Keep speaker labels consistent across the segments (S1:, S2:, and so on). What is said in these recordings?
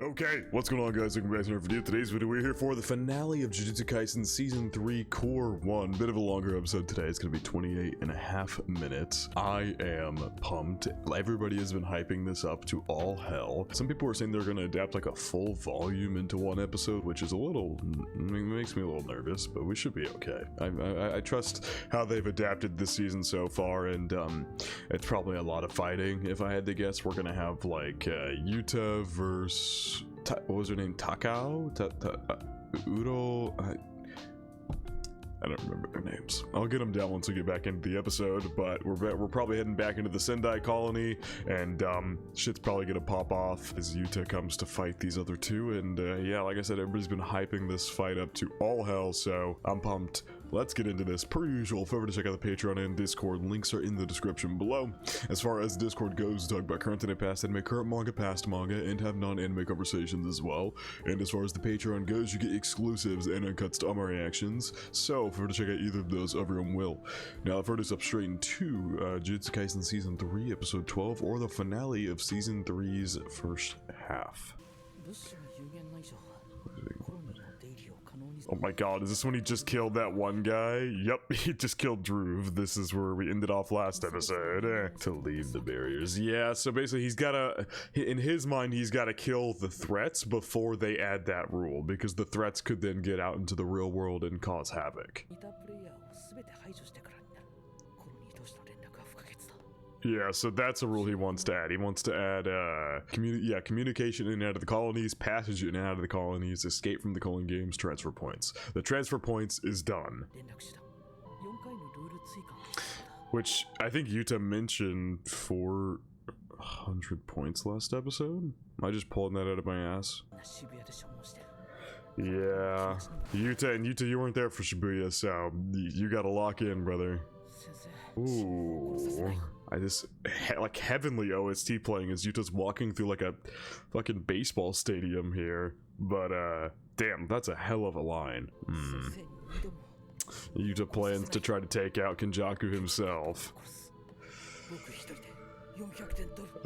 S1: Okay, what's going on, guys? Welcome back to another video. Today's video, we're here for the finale of Jujutsu Kaisen Season 3 Core 1. Bit of a longer episode today. It's going to be 28 and a half minutes. I am pumped. Everybody has been hyping this up to all hell. Some people are saying they're going to adapt like a full volume into one episode, which is a little, makes me a little nervous, but we should be okay. I trust how they've adapted this season so far, and it's probably a lot of fighting. If I had to guess, we're going to have like Yuta versus... what was her name? Takao? Uro? I don't remember their names. I'll get them down once we get back into the episode, but we're probably heading back into the Sendai colony, and shit's probably gonna pop off as Yuta comes to fight these other two, and yeah, like I said, everybody's been hyping this fight up to all hell, so I'm pumped. Let's get into this. Per usual, if ever to check out the Patreon and Discord, links are in the description below. As far as Discord goes, talk about current and past anime, current manga, past manga, and have non-anime conversations as well. And as far as the Patreon goes, you get exclusives and uncuts to all my reactions. So, if ever to check out either of those, everyone will. Now, I've heard us up straight into Jujutsu Kaisen Season 3, Episode 12, or the finale of Season 3's first half. Oh my god, is this when he just killed that one guy? Yep, he just killed Druve. This is where we ended off last episode. To leave the barriers. Yeah, so basically he's gotta, in his mind, he's gotta kill the threats before they add that rule, because the threats could then get out into the real world and cause havoc. Yeah, so that's a rule he wants to add. He wants to add, communication in and out of the colonies, passage in and out of the colonies, escape from the colon games, transfer points. The transfer points is done. Which, I think Yuta mentioned 400 points last episode? Am I just pulling that out of my ass? Yeah. Yuta, you weren't there for Shibuya, so you gotta lock in, brother. Ooh. I just, like, heavenly OST playing as Yuta's walking through like a fucking baseball stadium here. But, damn, that's a hell of a line. Yuta plans to try to take out Kenjaku himself.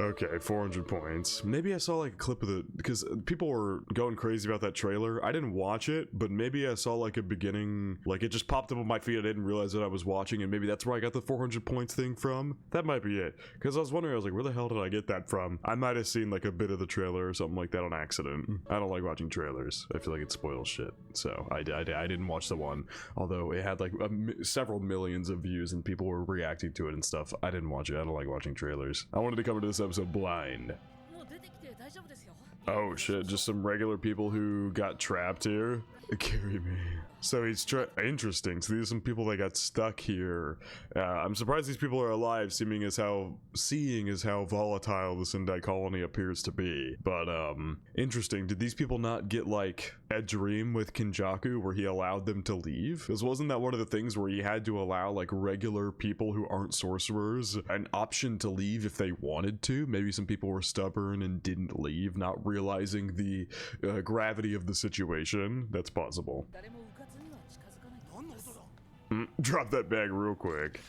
S1: Okay, 400 points. Maybe I saw like a clip of the, because people were going crazy about that trailer. I didn't watch it, but maybe I saw like a beginning, like it just popped up on my feed. I didn't realize that I was watching, and maybe that's where I got the 400 points thing from. That might be it. Because I was wondering, I was like, where the hell did I get that from? I might have seen like a bit of the trailer or something like that on accident. I don't like watching trailers. I feel like it spoils shit. So I didn't watch the one, although it had like several millions of views and people were reacting to it and stuff. I didn't watch it. I don't like watching trailers. I wanted to come into this episode blind. Oh shit, just some regular people who got trapped here. Carry me. So he's interesting. So these are some people that got stuck here. I'm surprised these people are alive, seeing as how volatile the Sendai colony appears to be. But interesting. Did these people not get like a dream with Kenjaku where he allowed them to leave? Because wasn't that one of the things where he had to allow like regular people who aren't sorcerers an option to leave if they wanted to? Maybe some people were stubborn and didn't leave, not realizing the gravity of the situation. That's possible. Drop that bag real quick.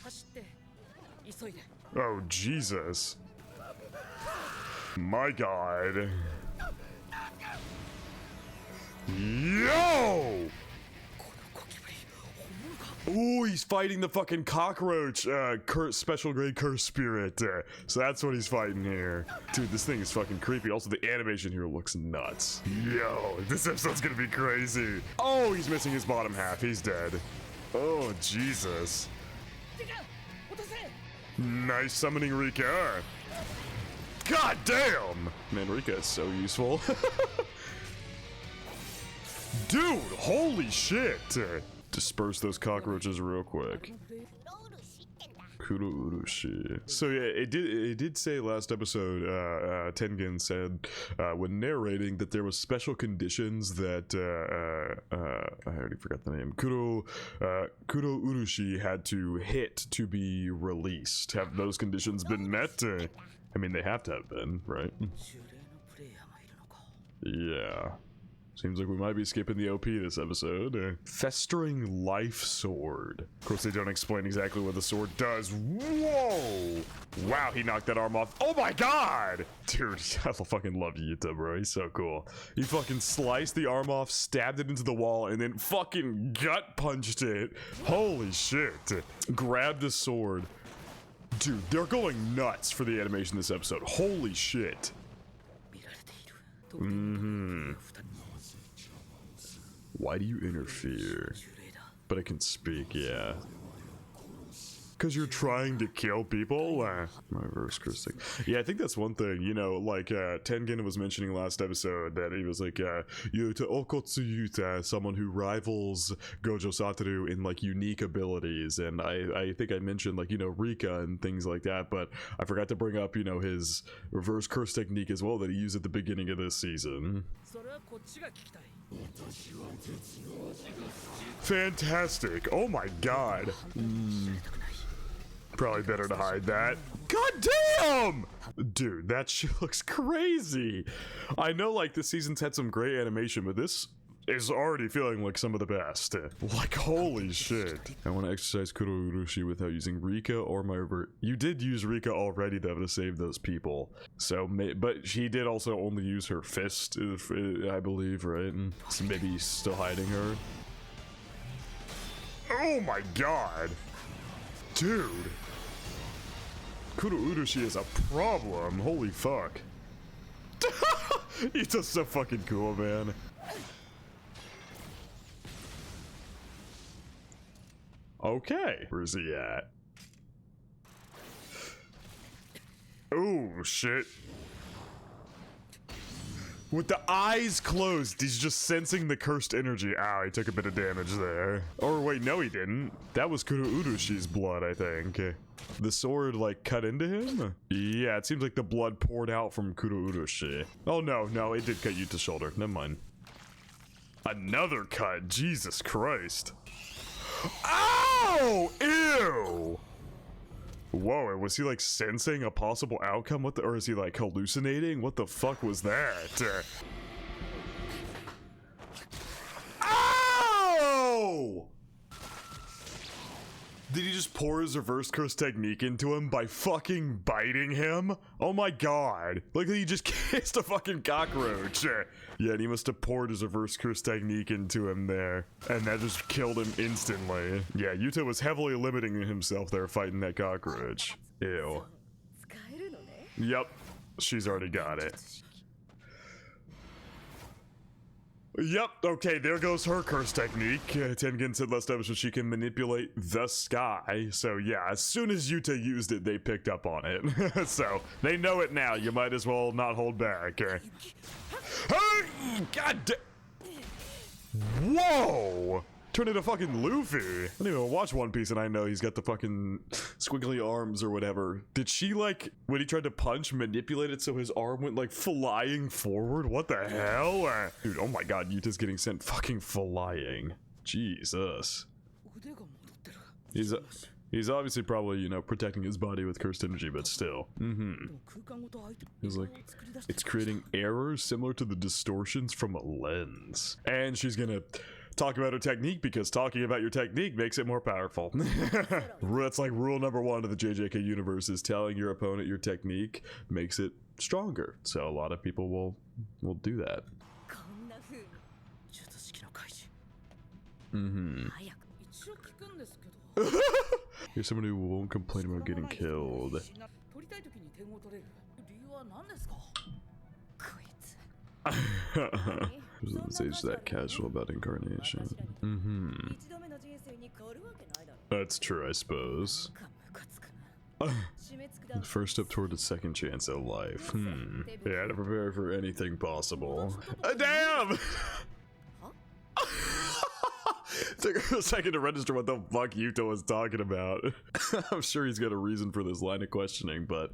S1: Oh, Jesus. My God. Yo! Ooh, he's fighting the fucking cockroach, special grade curse spirit. So that's what he's fighting here. Dude, this thing is fucking creepy. Also, the animation here looks nuts. Yo, this episode's gonna be crazy. Oh, he's missing his bottom half. He's dead. Oh, Jesus. Nice summoning Rika. God damn! Man, Rika is so useful. Dude, holy shit! Disperse those cockroaches real quick. Kuro Urushi. So yeah, it did say last episode, Tengen said, when narrating, that there was special conditions that, I already forgot the name, Kuro Urushi had to hit to be released. Have those conditions been met? I mean, they have to have been, right? Yeah. Seems like we might be skipping the OP this episode. Festering Life Sword. Of course, they don't explain exactly what the sword does. Whoa! Wow, he knocked that arm off. Oh my god! Dude, I fucking love Yuta, bro. He's so cool. He fucking sliced the arm off, stabbed it into the wall, and then fucking gut punched it. Holy shit. Grabbed the sword. Dude, they're going nuts for the animation this episode. Holy shit. Why do you interfere? But I can speak, yeah. Because you're trying to kill people? My reverse Christic. Yeah, I think that's one thing, you know, like, Tengen was mentioning last episode that he was like, Yuta Okotsu Yuta, someone who rivals Gojo Satoru in, like, unique abilities, and I think I mentioned, like, you know, Rika and things like that, but I forgot to bring up, you know, his reverse curse technique as well that he used at the beginning of this season. Fantastic. Oh my god. Probably better to hide that. God damn! Dude, that shit looks crazy. I know, like, this season's had some great animation, but this is already feeling like some of the best. Like, holy shit. I want to exercise Kuro Urushi without using Rika or my You did use Rika already, though, to save those people. So, but she did also only use her fist, I believe, right? So maybe he's still hiding her. Oh my god! Dude! Kuro Urushi is a problem. Holy fuck. He's just so fucking cool, man. Okay. Where's he at? Oh, shit. With the eyes closed, he's just sensing the cursed energy. Ow, he took a bit of damage there. Or wait, no he didn't. That was Kuro Urushi's blood, I think. The sword, like, cut into him? Yeah, it seems like the blood poured out from Kuro Urushi. Oh, no, it did cut Yuta's shoulder. Never mind. Another cut. Jesus Christ. Ow! Ew! Whoa, was he like sensing a possible outcome? What the, or is he like hallucinating? What the fuck was that? Ow! Did he just pour his reverse curse technique into him by fucking biting him? Oh my god. Like he just kissed a fucking cockroach. Yeah, and he must have poured his reverse curse technique into him there. And that just killed him instantly. Yeah, Yuta was heavily limiting himself there fighting that cockroach. Ew. Yep, she's already got it. Yep, okay, there goes her curse technique. Tengen said last episode she can manipulate the sky. So yeah, as soon as Yuta used it, they picked up on it. So, they know it now, you might as well not hold back. Hey! God damn! Whoa! Turn into fucking Luffy. I don't even watch One Piece and I know he's got the fucking squiggly arms or whatever. Did she, like, when he tried to punch, manipulate it so his arm went, like, flying forward? What the hell? Dude, oh my god, Yuta's getting sent fucking flying. Jesus. He's obviously probably, you know, protecting his body with cursed energy, but still. He's like, it's creating errors similar to the distortions from a lens. And she's gonna talk about her technique because talking about your technique makes it more powerful. That's like rule number 1 of the JJK universe is telling your opponent your technique makes it stronger. So a lot of people will do that. You're someone who won't complain about getting killed. Doesn't say that casual about incarnation. That's true, I suppose. The first step toward a second chance at life. Yeah, to prepare for anything possible. Damn! Took a second to register what the fuck Yuta was talking about. I'm sure he's got a reason for this line of questioning, but...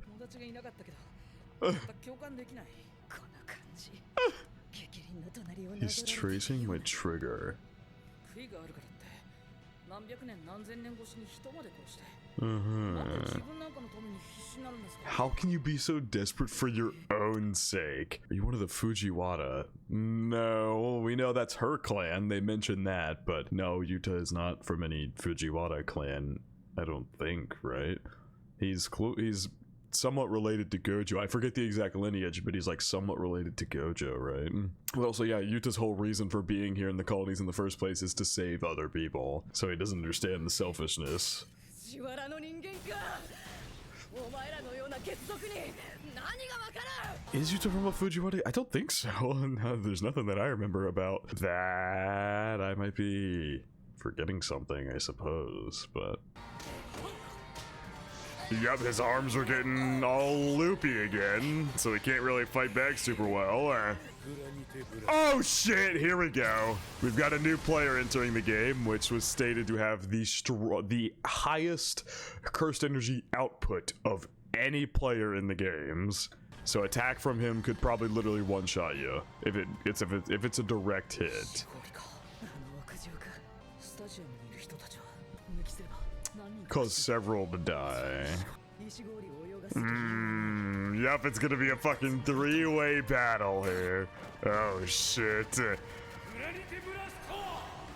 S1: He's tracing my trigger. How can you be so desperate for your own sake? Are you one of the Fujiwara? No, we know that's her clan. They mentioned that, but no, Yuta is not from any Fujiwara clan. I don't think, right? He's somewhat related to Gojo. I forget the exact lineage, but he's like somewhat related to Gojo, right? But also, yeah, Yuta's whole reason for being here in the colonies in the first place is to save other people, so he doesn't understand the selfishness. Is Yuta from a Fujiwara? I don't think so. No, there's nothing that I remember about that. I might be forgetting something, I suppose, but... Yep, his arms are getting all loopy again, so he can't really fight back super well. Oh shit, here we go. We've got a new player entering the game, which was stated to have the highest cursed energy output of any player in the games. So attack from him could probably literally one-shot you if it's a direct hit. Cause several to die. Yep, it's gonna be a fucking three-way battle here. Oh shit.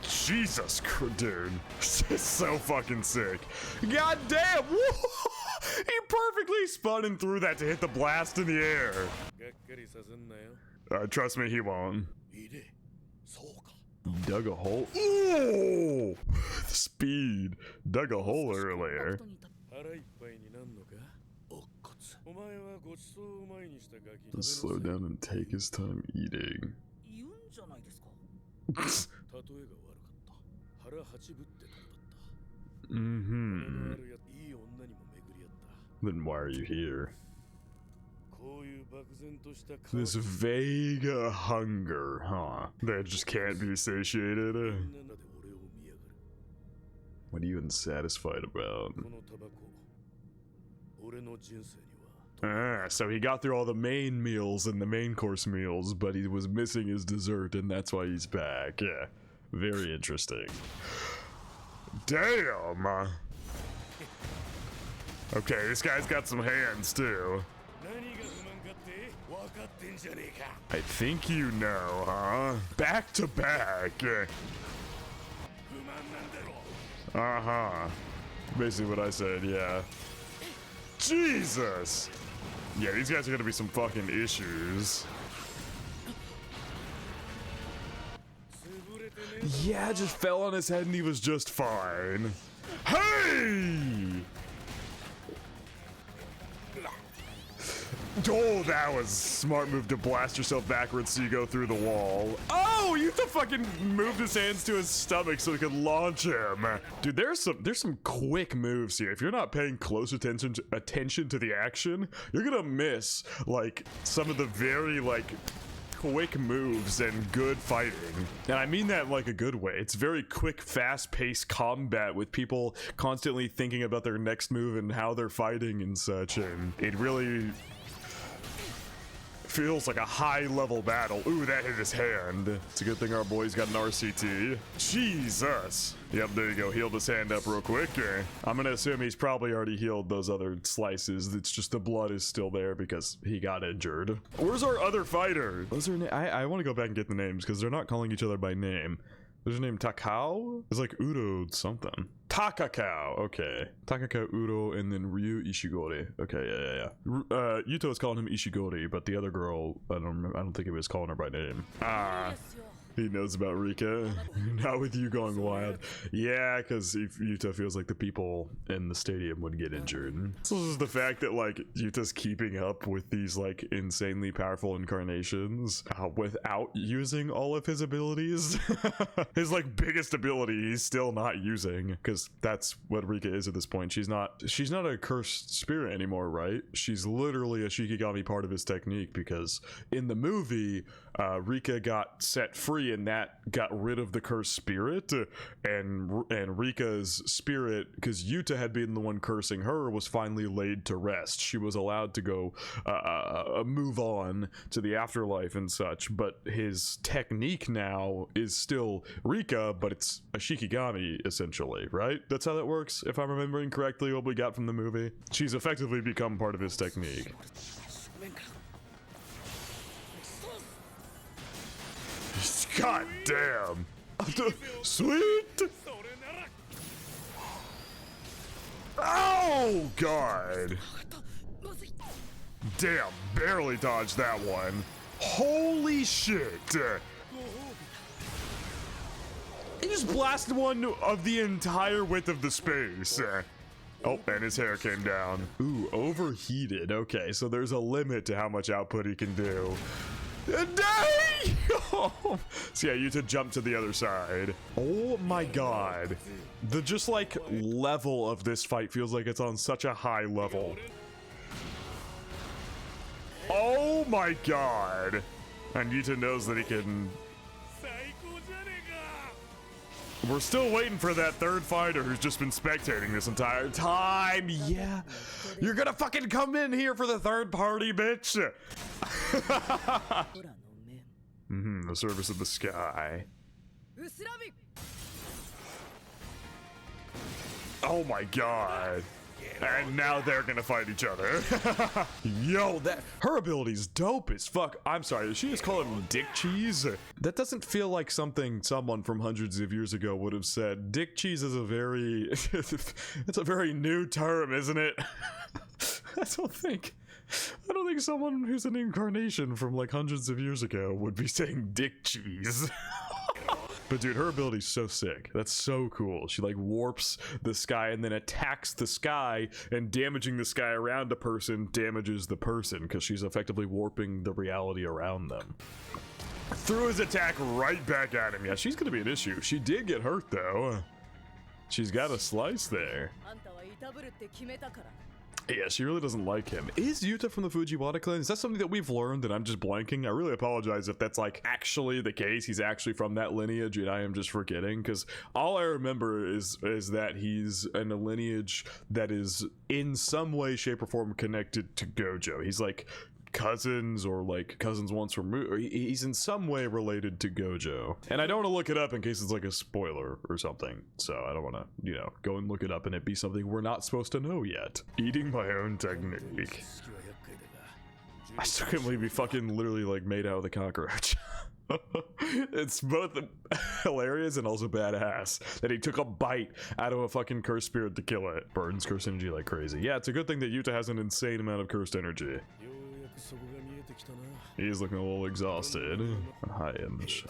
S1: Jesus, dude. This is so fucking sick. God damn! He perfectly spun and threw that to hit the blast in the air. Trust me, he won't. Dug a hole. Ooh! Speed. Dug a hole earlier. Let's slow down and take his time eating. Then why are you here? This vague hunger, huh? That just can't be satiated. What are you unsatisfied about? So he got through all the main meals and the main course meals, but he was missing his dessert, and that's why he's back. Yeah, very interesting. Damn! Okay, this guy's got some hands, too. I think you know, huh? Back to back. Uh-huh. Basically what I said, yeah. Jesus! Yeah, these guys are gonna be some fucking issues. Yeah, just fell on his head and he was just fine. Hey! Oh, that was a smart move to blast yourself backwards so you go through the wall. Oh, you have to fucking move his hands to his stomach so he could launch him. Dude, there's some quick moves here. If you're not paying close attention to the action, you're gonna miss like some of the very like quick moves and good fighting. And I mean that in like a good way. It's very quick, fast-paced combat with people constantly thinking about their next move and how they're fighting and such, and it really feels like a high-level battle. Ooh, that hit his hand. It's a good thing our boy's got an RCT. Jesus. Yep, there you go. Healed his hand up real quick. I'm gonna assume he's probably already healed those other slices. It's just the blood is still there because he got injured. Where's our other fighter? What's her name? I want to go back and get the names because they're not calling each other by name. There's a name Takao? It's like Udo something. Takakao, okay. Takakao, Udo, and then Ryu Ishigori. Okay, yeah. Yuto is calling him Ishigori, but the other girl, I don't think he was calling her by name. He knows about Rika. Not with you going wild. Yeah, because if Yuta feels like the people in the stadium would get injured. So this is the fact that like Yuta's keeping up with these like insanely powerful incarnations without using all of his abilities. His like biggest ability he's still not using, because that's what Rika is at this point. She's not a cursed spirit anymore, right? She's literally a Shikigami part of his technique, because in the movie Rika got set free theory, and that got rid of the cursed spirit, and Rika's spirit, because Yuta had been the one cursing her, was finally laid to rest. She was allowed to go move on to the afterlife and such, but his technique now is still Rika, but it's a Shikigami, essentially, right? That's how that works, if I'm remembering correctly what we got from the movie. She's effectively become part of his technique. God damn! Sweet! Oh, God! Damn, barely dodged that one. Holy shit! He just blasted one of the entire width of the space. Oh, and his hair came down. Ooh, overheated. Okay, so there's a limit to how much output he can do. Dang! So yeah, Yuta jumped to the other side. Oh my god. The just like level of this fight feels like it's on such a high level. Oh my god. And Yuta knows that he can... We're still waiting for that third fighter who's just been spectating this entire time. Yeah. You're gonna fucking come in here for the third party, bitch. The service of the sky. Oh my god. And now they're gonna fight each other. Yo, her ability's dope as fuck. I'm sorry, did she just call him Dick Cheese? That doesn't feel like something someone from hundreds of years ago would have said. Dick Cheese is a very... it's a very new term, isn't it? I don't think someone who's an incarnation from like hundreds of years ago would be saying Dick Cheese. But dude, her ability's so sick. That's so cool. She like warps the sky and then attacks the sky, and damaging the sky around a person damages the person because she's effectively warping the reality around them. Threw his attack right back at him. Yeah, she's gonna be an issue. She did get hurt though. She's got a slice there. Yeah, she really doesn't like him. Is Yuta from the Fujiwara clan? Is that something that we've learned and I'm just blanking? I really apologize if that's like actually the case. He's actually from that lineage and I am just forgetting, because all I remember is that he's in a lineage that is in some way, shape, or form connected to Gojo. He's like cousins, or like cousins once removed, or he's in some way related to Gojo. And I don't want to look it up in case it's like a spoiler or something, so I don't want to, you know, go and look it up and it be something we're not supposed to know yet. Eating my own technique. I still can't believe he fucking literally like made out with a cockroach. It's both hilarious and also badass that he took a bite out of a fucking cursed spirit to kill it. Burns cursed energy like crazy. Yeah, it's a good thing that Yuta has an insane amount of cursed energy. He's looking a little exhausted. High image.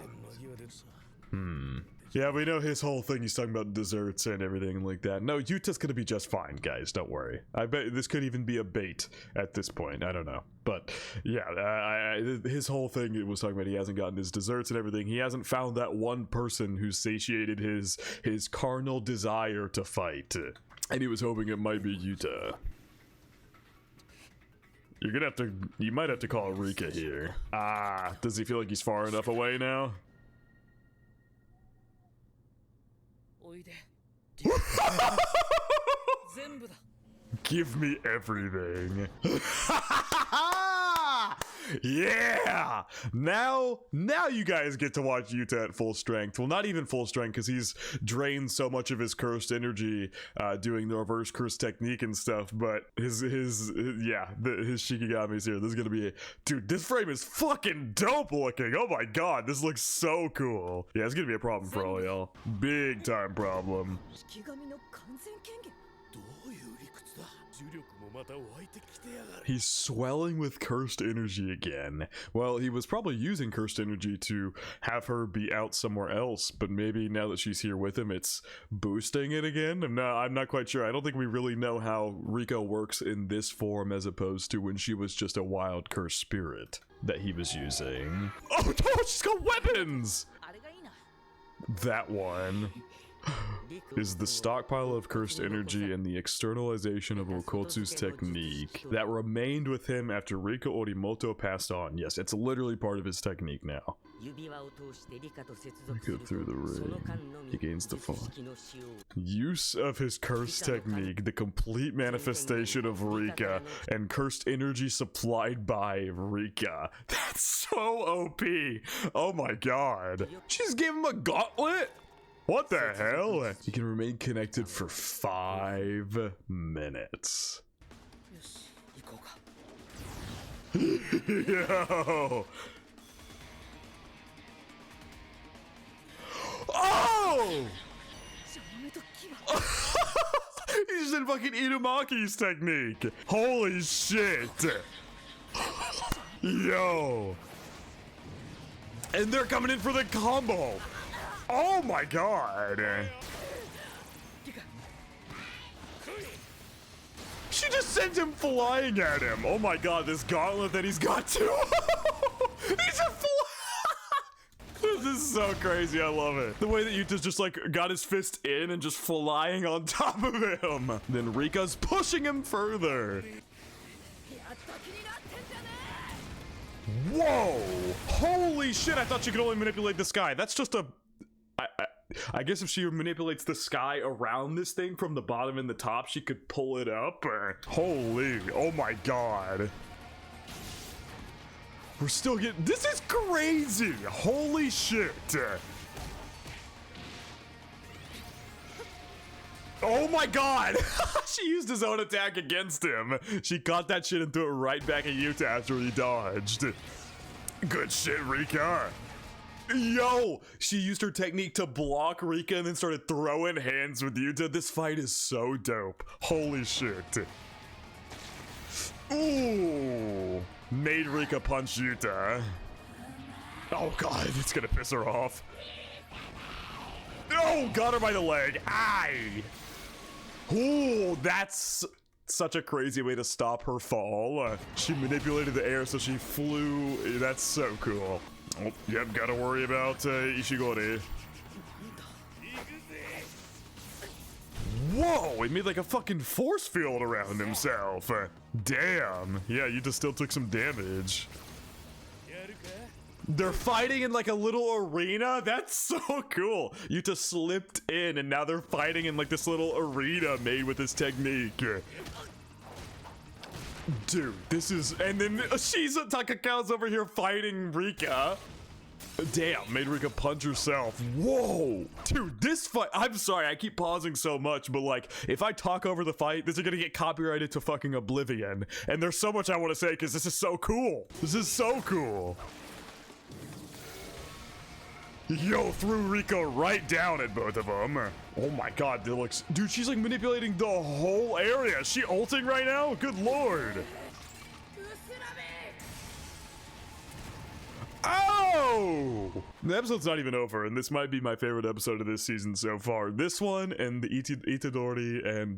S1: Yeah, we know his whole thing, he's talking about desserts and everything like that. No, Yuta's gonna be just fine, guys, don't worry. I bet this could even be a bait at this point, I don't know. But, yeah, his whole thing, it was talking about he hasn't gotten his desserts and everything. He hasn't found that one person who satiated his carnal desire to fight. And he was hoping it might be Yuta. You're gonna have to, you might have to call Rika here. Ah, does he feel like he's far enough away now? Give me everything. Yeah! Now you guys get to watch Yuta at full strength. Well, not even full strength, because he's drained so much of his cursed energy doing the reverse curse technique and stuff, but his Shikigami's here. This is gonna be dude, this frame is fucking dope looking. Oh my god, this looks so cool. Yeah, it's gonna be a problem for all y'all. Big time problem. He's swelling with cursed energy again. Well, he was probably using cursed energy to have her be out somewhere else, but maybe now that she's here with him, it's boosting it again? I'm not quite sure. I don't think we really know how Rika works in this form as opposed to when she was just a wild cursed spirit that he was using. Oh no, she's got weapons! That one is the stockpile of cursed energy and the externalization of Okotsu's technique that remained with him after Rika Orimoto passed on. Yes, it's literally part of his technique now. Go through the ring. He gains the fall. Use of his curse technique, the complete manifestation of Rika, and cursed energy supplied by Rika. That's so OP. Oh my god. She just gave him a gauntlet? What the hell? He can remain connected for 5 minutes. Yo! Oh! He's just in fucking Inumaki's technique. Holy shit. Yo. And they're coming in for the combo. Oh my god. She just sent him flying at him. Oh my god, this gauntlet that he's got too. He's a This is so crazy, I love it. The way that Yuta's just like got his fist in and just flying on top of him. Then Rika's pushing him further. Whoa! Holy shit, I thought she could only manipulate the sky. That's just a... I guess if she manipulates the sky around this thing from the bottom and the top, she could pull it up. Holy, oh my god. We're still getting... This is crazy! Holy shit! Oh my god! She used his own attack against him. She caught that shit and threw it right back at Yuta after he dodged. Good shit, Rika. Yo! She used her technique to block Rika and then started throwing hands with Yuta. This fight is so dope. Holy shit. Ooh! Made Rika punch Yuta. Oh god, it's gonna piss her off. Oh, got her by the leg. Aye! Ooh, that's such a crazy way to stop her fall. She manipulated the air so she flew. That's so cool. Oh, yep, gotta worry about Ishigori. Whoa, he made like a fucking force field around himself. Damn. Yeah, Yuta still took some damage. They're fighting in like a little arena? That's so cool. Yuta slipped in and now they're fighting in like this little arena made with his technique. Dude, this is... And then Shiza Takakawa's over here fighting Rika. Damn, made Rika punch herself. Whoa! Dude, this fight... I'm sorry, I keep pausing so much, but like, if I talk over the fight, this is gonna get copyrighted to fucking oblivion. And there's so much I want to say because this is so cool. This is so cool. Yo, threw Rika right down at both of them. Oh my god, that looks... Dude, she's like manipulating the whole area. Is she ulting right now? Good lord. Oh! The episode's not even over, and this might be my favorite episode of this season so far. This one and the Itadori and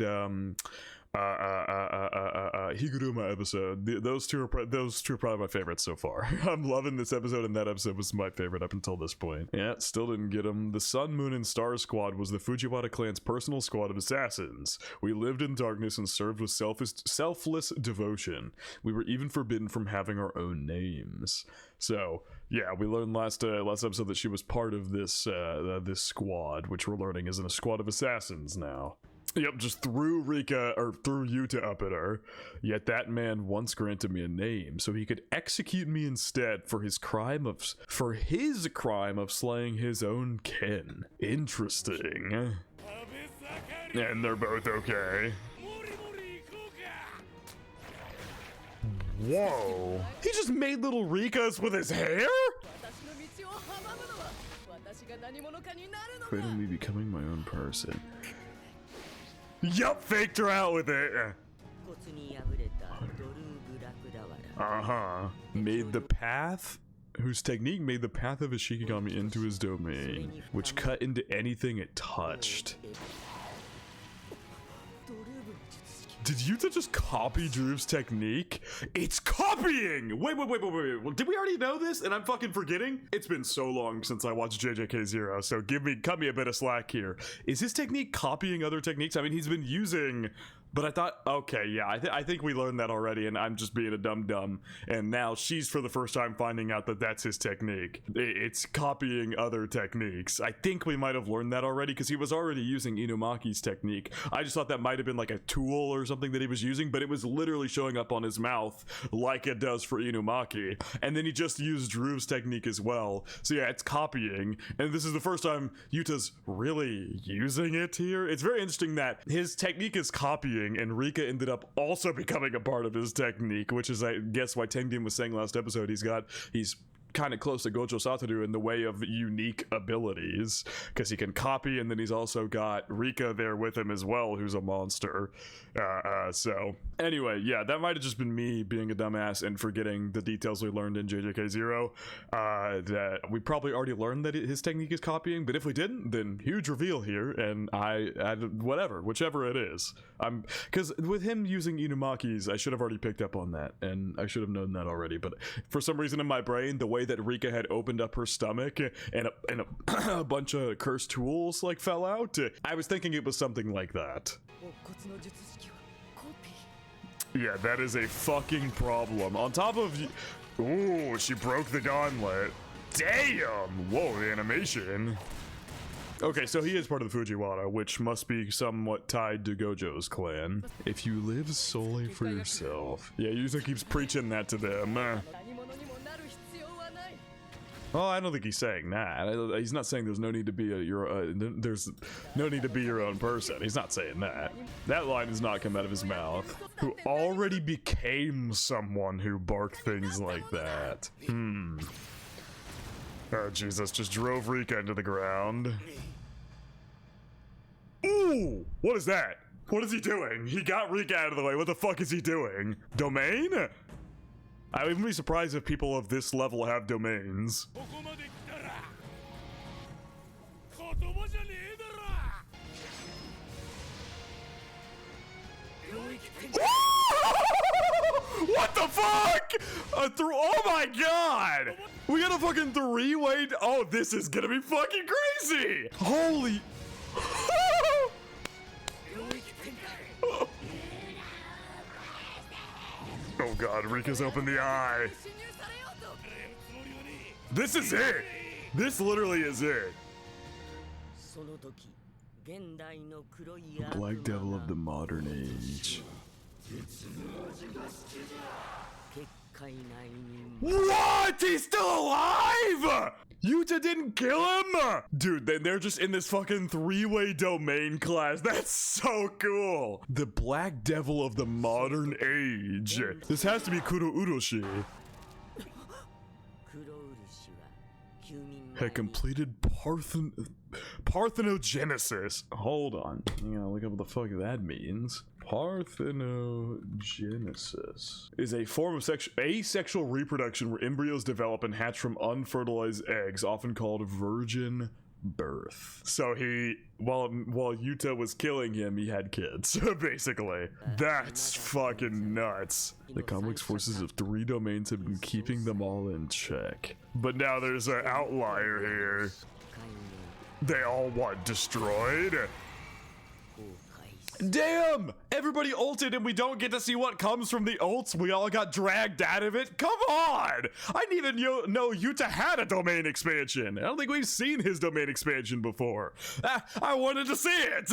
S1: Higuruma episode. Those two are probably my favorites so far. I'm loving this episode, and that episode was my favorite up until this point. Yeah, still didn't get them. The Sun, Moon, and Star Squad was the Fujiwara clan's personal squad of assassins. We lived in darkness and served with selfless devotion. We were even forbidden from having our own names. So, yeah, we learned last episode that she was part of this this squad, which we're learning isn't a squad of assassins now. Yep, just threw Yuta up at her. Yet that man once granted me a name, so he could execute me instead for his crime of slaying his own kin. Interesting. And they're both okay. Whoa! He just made little Rikas with his hair? Afraid of me becoming my own person. Yup, faked her out with it. Made the path? Whose technique made the path of his Shikigami into his domain, which cut into anything it touched. Did Yuta just copy Drew's technique? It's copying! Wait. Did we already know this and I'm fucking forgetting? It's been so long since I watched JJK 0, so cut me a bit of slack here. Is his technique copying other techniques? I mean, he's been using But I thought, okay, yeah, I think we learned that already, and I'm just being a dum-dum. And now she's for the first time finding out that that's his technique. It's copying other techniques. I think we might have learned that already, because he was already using Inumaki's technique. I just thought that might have been like a tool or something that he was using, but it was literally showing up on his mouth like it does for Inumaki. And then he just used Drew's technique as well. So yeah, it's copying. And this is the first time Yuta's really using it here. It's very interesting that his technique is copying, and Rika ended up also becoming a part of his technique, which is, I guess, why Tengen was saying last episode he's kind of close to Gojo Satoru in the way of unique abilities, because he can copy, and then he's also got Rika there with him as well, who's a monster. So anyway, yeah, that might have just been me being a dumbass and forgetting the details we learned in JJK 0. That we probably already learned that his technique is copying, but if we didn't, then huge reveal here, and I whichever it is. Because with him using Inumaki's, I should have already picked up on that, and I should have known that already, but for some reason in my brain, the way that Rika had opened up her stomach and a bunch of cursed tools like fell out, I was thinking it was something like that. Yeah, that is a fucking problem. On top of... Ooh, she broke the gauntlet. Damn! Whoa, the animation. Okay, so he is part of the Fujiwara, which must be somewhat tied to Gojo's clan. If you live solely for yourself. Yeah, Yuta keeps preaching that to them. Oh, I don't think he's saying that. He's not saying there's no need to be there's no need to be your own person. He's not saying that. That line does not come out of his mouth. Who already became someone who barked things like that. Oh, Jesus, just drove Rika into the ground. Ooh, what is that? What is he doing? He got Rika out of the way. What the fuck is he doing? Domain? I wouldn't be surprised if people of this level have domains. What the fuck? Oh my god! We got a fucking three-way. Oh, this is gonna be fucking crazy! Holy. Oh god, Rika's opened the eye. This is it! This literally is it. The Black Devil of the modern age. What? He's still alive? Yuta didn't kill him? Dude, then they're just in this fucking three-way domain class. That's so cool. The Black Devil of the modern age. This has to be Kuro Uroshi. Had completed parthenogenesis. Hold on. You gotta look up what the fuck that means. Parthenogenesis is a form of asexual reproduction where embryos develop and hatch from unfertilized eggs, often called virgin birth. So while Yuta was killing him, he had kids, basically. That's fucking nuts. The complex forces of 3 domains have been keeping them all in check. But now there's an outlier here. They all, what, destroyed? Damn! Everybody ulted and we don't get to see what comes from the ults. We all got dragged out of it. Come on! I didn't even know Yuta had a domain expansion. I don't think we've seen his domain expansion before. I wanted to see it!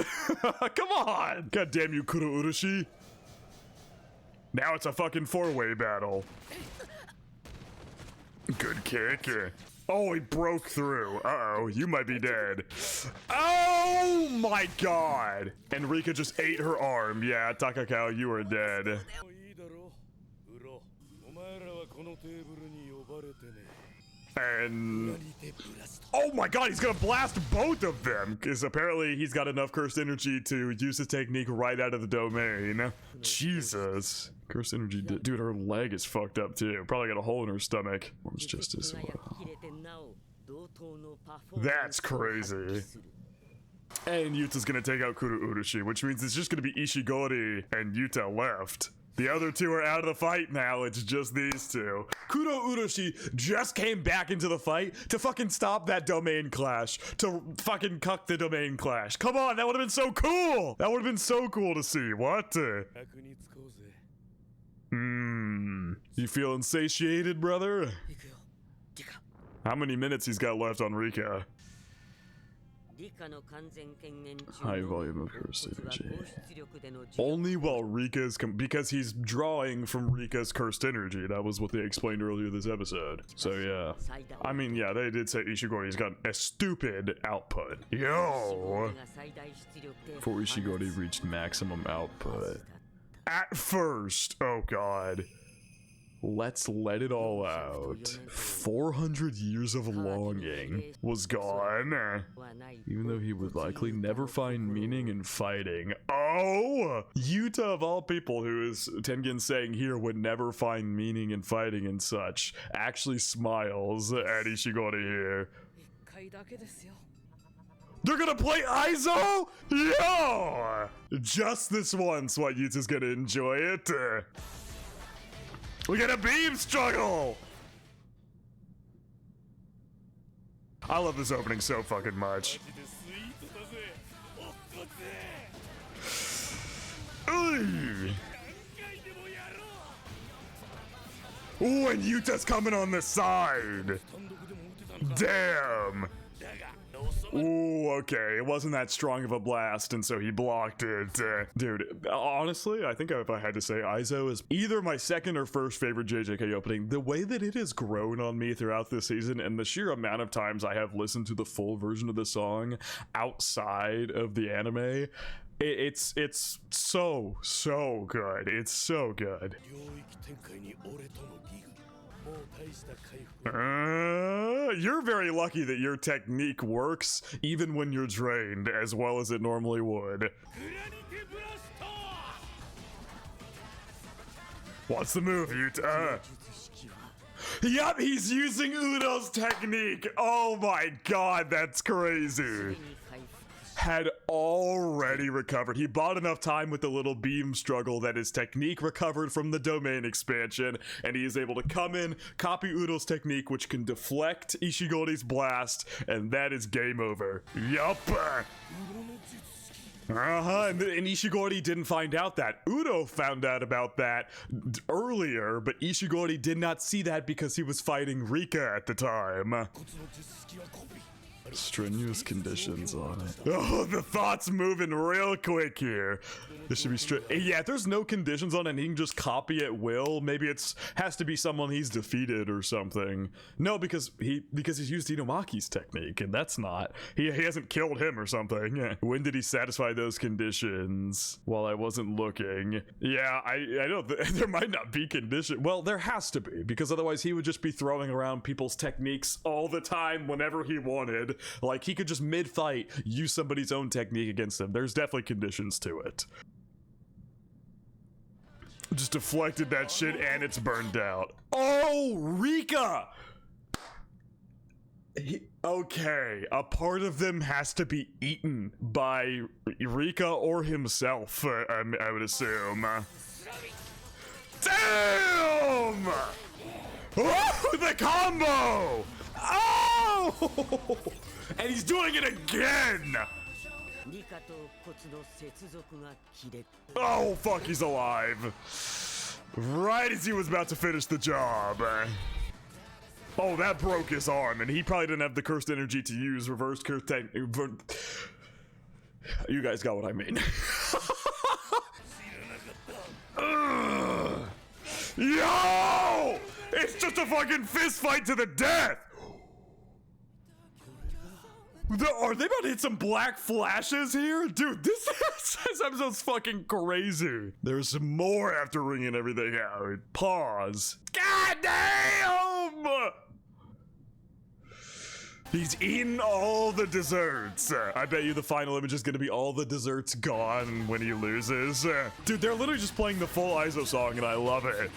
S1: Come on! God damn you, Kuro Uroshi. Now it's a fucking 4-way battle. Good kick. Oh, he broke through. Uh-oh, you might be dead. Oh my god! And Rika just ate her arm. Yeah, Takakao, you are dead. And... oh my god, he's gonna blast both of them! Because apparently he's got enough cursed energy to use his technique right out of the domain. Jesus. Cursed energy, dude, her leg is fucked up too. Probably got a hole in her stomach. It's just as well. That's crazy. And Yuta's gonna take out Kuro Uroshi, which means it's just gonna be Ishigori and Yuta left. The other two are out of the fight now. It's just these two. Kuro Uroshi just came back into the fight to fucking stop that domain clash. To fucking cuck the domain clash. Come on, that would have been so cool. That would have been so cool to see. What? You feeling satiated, brother? How many minutes he's got left on Rika? High volume of cursed energy. Only while Rika is because he's drawing from Rika's cursed energy. That was what they explained earlier this episode. So yeah. I mean, yeah, they did say Ishigori's got a stupid output. Yo! Before Ishigori reached maximum output. At first! Oh god. Let's let it all out. 400 years of longing was gone. Even though he would likely never find meaning in fighting. Oh! Yuta of all people, who is Tengen saying here would never find meaning in fighting and such, actually smiles at Ishigori here. They're gonna play Aizo? Yo! Just this once, what Yuta's gonna enjoy it. We get a beam struggle! I love this opening so fucking much. Ooh, and Yuta's coming on the side. Damn. Ooh, okay. It wasn't that strong of a blast, and so he blocked it. Dude, honestly, I think if I had to say, Aizo is either my second or first favorite JJK opening. The way that it has grown on me throughout this season, and the sheer amount of times I have listened to the full version of the song outside of the anime, it's so good. It's so good. You're very lucky that your technique works even when you're drained as well as it normally would. What's the move, Yuta? Yup, he's using Udo's technique. Oh my god, that's crazy. Had already recovered. He bought enough time with the little beam struggle that his technique recovered from the domain expansion, and he is able to come in, copy Udo's technique, which can deflect Ishigori's blast, and that is game over. Yup. And Ishigori didn't find out that. Udo found out about that earlier, but Ishigori did not see that because he was fighting Rika at the time. Strenuous conditions on it. Oh, the thought's moving real quick here. This should be straight. Yeah, if there's no conditions on it and he can just copy at will, maybe it's has to be someone he's defeated or something. No, because he's used Inomaki's technique, and that's not. He hasn't killed him or something. When did he satisfy those conditions? While I wasn't looking. Yeah, I know there might not be condition. Well, there has to be, because otherwise he would just be throwing around people's techniques all the time whenever he wanted. Like, he could just mid-fight use somebody's own technique against them. There's definitely conditions to it. Just deflected that shit and it's burned out. Oh, Rika! Okay, a part of them has to be eaten by Rika or himself, I would assume. Damn! Oh, the combo! Oh! And he's doing it again! Oh, fuck, he's alive. Right as he was about to finish the job. Oh, that broke his arm, and he probably didn't have the cursed energy to use reverse cursed You guys got what I mean. Yo! It's just a fucking fist fight to the death! Are they about to hit some black flashes here? Dude, this episode's fucking crazy. There's more after wringing everything out. Pause. God damn! He's eaten all the desserts. I bet you the final image is gonna be all the desserts gone when he loses. Dude, they're literally just playing the full Aizo song and I love it.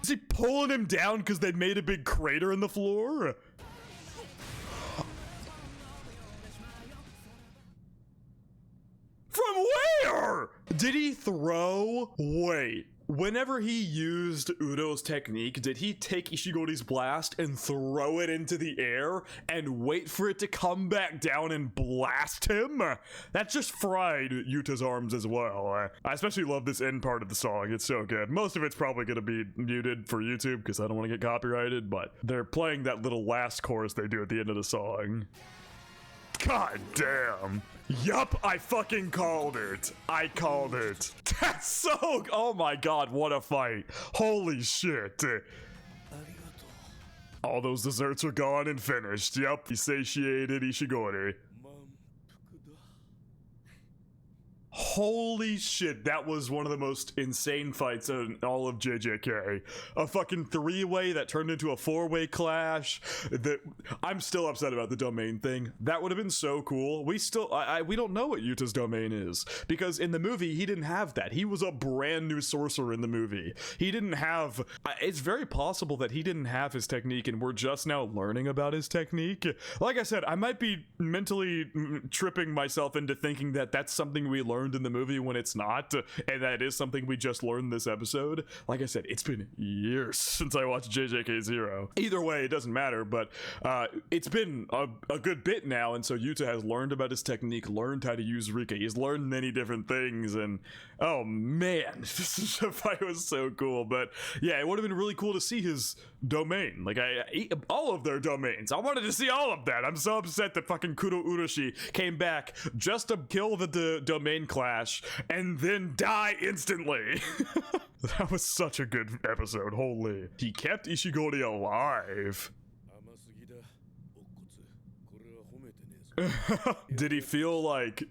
S1: Is he pulling him down because they made a big crater in the floor? From where? Did he throw? Wait. Whenever he used Udo's technique, did he take Ishigori's blast and throw it into the air and wait for it to come back down and blast him? That just fried Yuta's arms as well. I especially love this end part of the song. It's so good. Most of it's probably going to be muted for YouTube because I don't want to get copyrighted, but they're playing that little last chorus they do at the end of the song. God damn. Yup, I fucking called it. I called it. That's so... Oh my god, what a fight. Holy shit. All those desserts are gone and finished. Yup, he satiated Ishigori. Holy shit, that was one of the most insane fights in all of JJK. A fucking three-way that turned into a four-way clash. I'm still upset about the domain thing. That would have been so cool. We don't know what Yuta's domain is, because in the movie, he didn't have that. He was a brand new sorcerer in the movie. He didn't have... It's very possible that he didn't have his technique, and we're just now learning about his technique. Like I said, I might be mentally tripping myself into thinking that that's something we learned in the movie when it's not, and that is something we just learned this episode. Like I said, it's been years since I watched JJK 0. Either way, it doesn't matter, but it's been a good bit now, and so Yuta has learned about his technique, learned how to use Rika. He's learned many different things, and oh man, this fight was so cool. But yeah, it would have been really cool to see his domain, like all of their domains. I wanted to see all of that. I'm so upset that fucking Kuro Uroshi came back just to kill the domain clash and then die instantly. That was such a good episode. Holy. He kept Ishigori alive. Did he feel like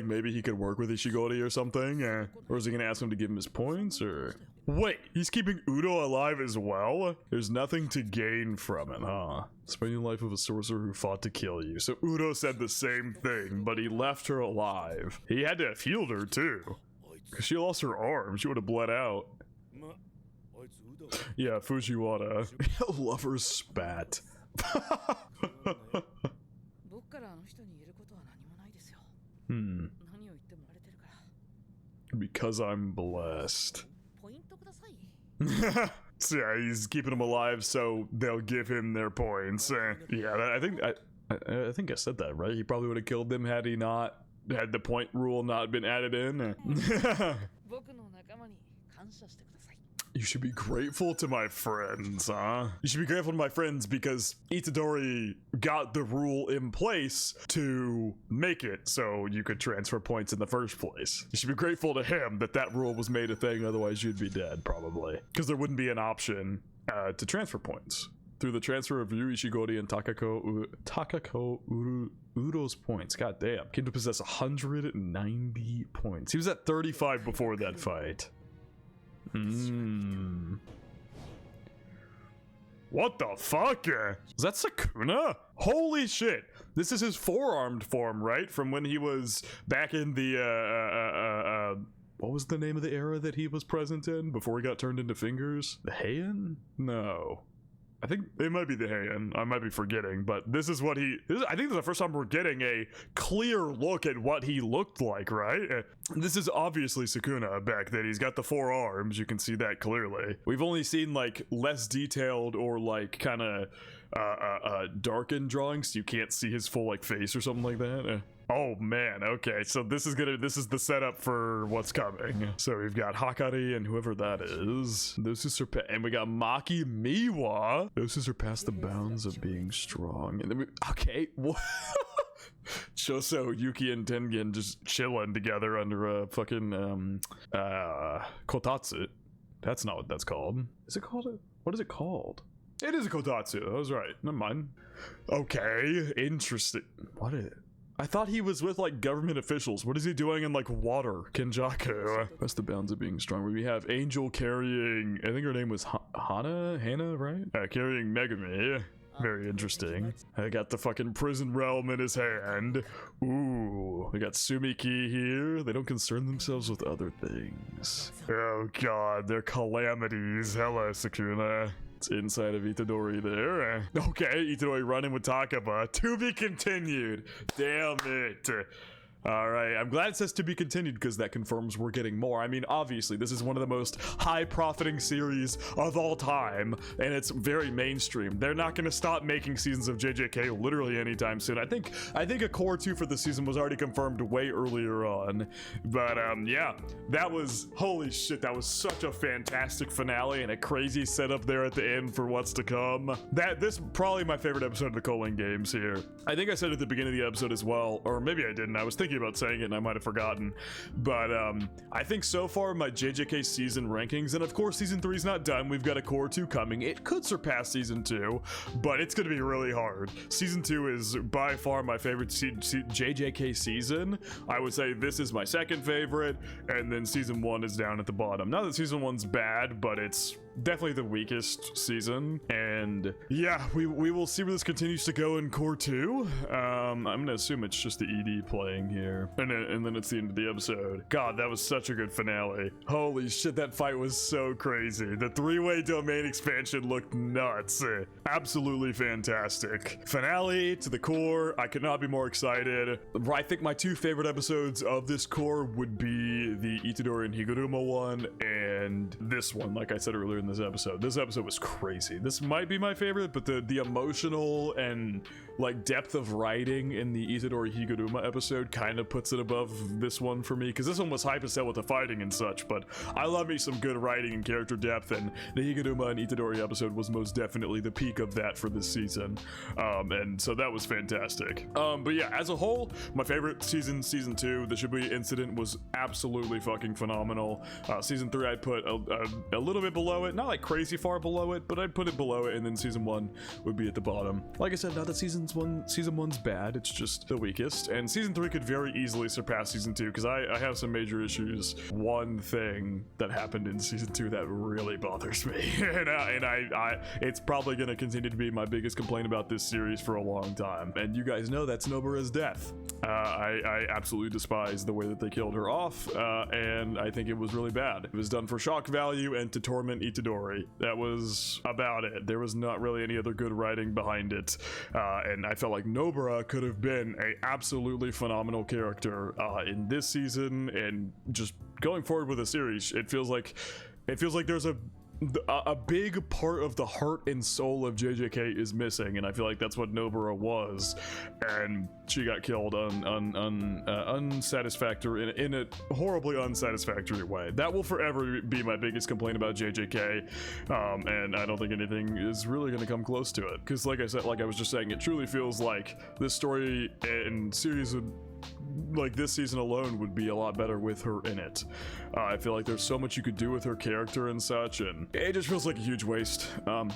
S1: maybe he could work with Ishigori or something? Or is he gonna ask him to give him his points? Or wait, he's keeping Udo alive as well? There's nothing to gain from it, huh? Spending the life of a sorcerer who fought to kill you. So Udo said the same thing, but he left her alive. He had to have healed her too, because she lost her arm. She would have bled out. Yeah, Fujiwara. Lover's spat. Because I'm blessed. So yeah, he's keeping them alive so they'll give him their points. Yeah, I think I said that, right? He probably would have killed them had he not had the point rule not been added in. You should be grateful to my friends, huh? You should be grateful to my friends because Itadori got the rule in place to make it so you could transfer points in the first place. You should be grateful to him that that rule was made a thing, otherwise you'd be dead, probably. Because there wouldn't be an option to transfer points. Through the transfer of Ryu Ishigori and Takako Udo's points. God damn. Came to possess 190 points. He was at 35 before that fight. What the fuck? Is that Sukuna? Holy shit. This is his four-armed form, right? From when he was back in the, what was the name of the era that he was present in before he got turned into fingers? The Heian? No. I think it might be the Heian. I might be forgetting, but this is what I think this is the first time we're getting a clear look at what he looked like, right? This is obviously Sukuna back then. He's got the four arms. You can see that clearly. We've only seen like less detailed or like kind of darkened drawings, so you can't see his full like face or something like that. Oh man, okay, so this is the setup for what's coming. So we've got Hakari and whoever that is. Those who surpass, and we got Maki Miwa. Those who surpass the bounds of being strong. And then okay, what? Choso, Yuki, and Tengen just chilling together under a fucking kotatsu. That's not what that's called. Is it called? What is it called? It is a kotatsu. I was right. Never mind. Okay, interesting. What is it? I thought he was with like government officials. What is he doing in like water? Kenjaku. That's the bounds of being strong. We have Angel carrying, I think her name was Hannah, right? Carrying Megami. Very interesting. I got the fucking prison realm in his hand. Ooh, we got Sumiki here. They don't concern themselves with other things. Oh god, they're calamities. Hello, Sukuna. It's inside of Itadori there. Okay, Itadori running with Takaba. To be continued. Damn it. All right, I'm glad it says to be continued because that confirms we're getting more. I mean, obviously, this is one of the most high-profiting series of all time, and it's very mainstream. They're not going to stop making seasons of JJK literally anytime soon. I think a core 2 for the season was already confirmed way earlier on, but yeah, that was, holy shit, that was such a fantastic finale and a crazy setup there at the end for what's to come. This probably my favorite episode of the Colon Games here. I think I said at the beginning of the episode as well, or maybe I didn't. I was thinking about saying it and I might have forgotten, but I think so far my JJK season rankings, and of course season 3 is not done, we've got a core 2 coming. It could surpass season 2, but it's gonna be really hard. Season 2 is by far my favorite JJK season. I would say this is my second favorite, and then season 1 is down at the bottom. Not that season 1's bad, but it's definitely the weakest season, and yeah, we will see where this continues to go in core 2. I'm gonna assume it's just the ED playing here, and then it's the end of the episode. God, that was such a good finale. Holy shit, that fight was so crazy. The 3-way domain expansion looked nuts. Absolutely fantastic. Finale to the core. I could not be more excited. I think my 2 favorite episodes of this core would be the Itadori and Higuruma one and this one, like I said earlier in this episode. This episode was crazy. This might be my favorite, but the emotional and like depth of writing in the Itadori Higuruma episode kind of puts it above this one for me, because this one was hype as hell with the fighting and such, but I love me some good writing and character depth, and the Higuruma and Itadori episode was most definitely the peak of that for this season, and so that was fantastic. But yeah, as a whole, my favorite season 2, the Shibuya incident, was absolutely fucking phenomenal. Season 3 I'd put a little bit below it, not like crazy far below it, but I'd put it below it, and then season 1 would be at the bottom. Like I said, not that season 1's bad, it's just the weakest, and season 3 could very easily surpass season 2 because I have some major issues. One thing that happened in season 2 that really bothers me, and it's probably going to continue to be my biggest complaint about this series for a long time, and you guys know that's Nobara's death. I absolutely despise the way that they killed her off, and I think it was really bad. It was done for shock value and to torment Itadori. That was about it. There was not really any other good writing behind it, and I felt like Nobara could have been a absolutely phenomenal character in this season, and just going forward with the series. It feels like there's a big part of the heart and soul of JJK is missing, and I feel like that's what Nobara was, and she got killed unsatisfactory in a horribly unsatisfactory way. That will forever be my biggest complaint about JJK, and I don't think anything is really going to come close to it, because like I said, like I was just saying, it truly feels like this story and series would, like this season alone, would be a lot better with her in it. I feel like there's so much you could do with her character and such, and it just feels like a huge waste.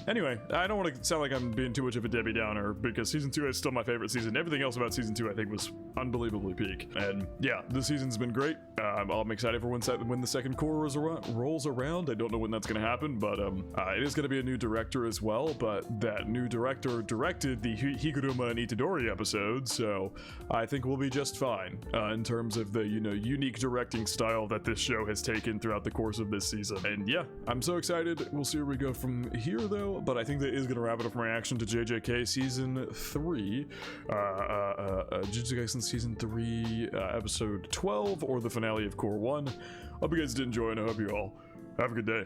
S1: Anyway, I don't want to sound like I'm being too much of a Debbie Downer, because season 2 is still my favorite season. Everything else about season 2 I think was unbelievably peak, and yeah, this season's been great. I'm excited for when the second core rolls around. I don't know when that's going to happen, but it is going to be a new director as well, but that new director directed the Higuruma and Itadori episode, so I think we'll be just fine in terms of the, you know, unique directing style that this show has taken throughout the course of this season. And yeah, I'm so excited. We'll see where we go from here though, but I think that is going to wrap it up my reaction to JJK season 3, Jujutsu Kaisen season 3, episode 12, or the finale of core 1. Hope you guys did enjoy, and I hope you all have a good day.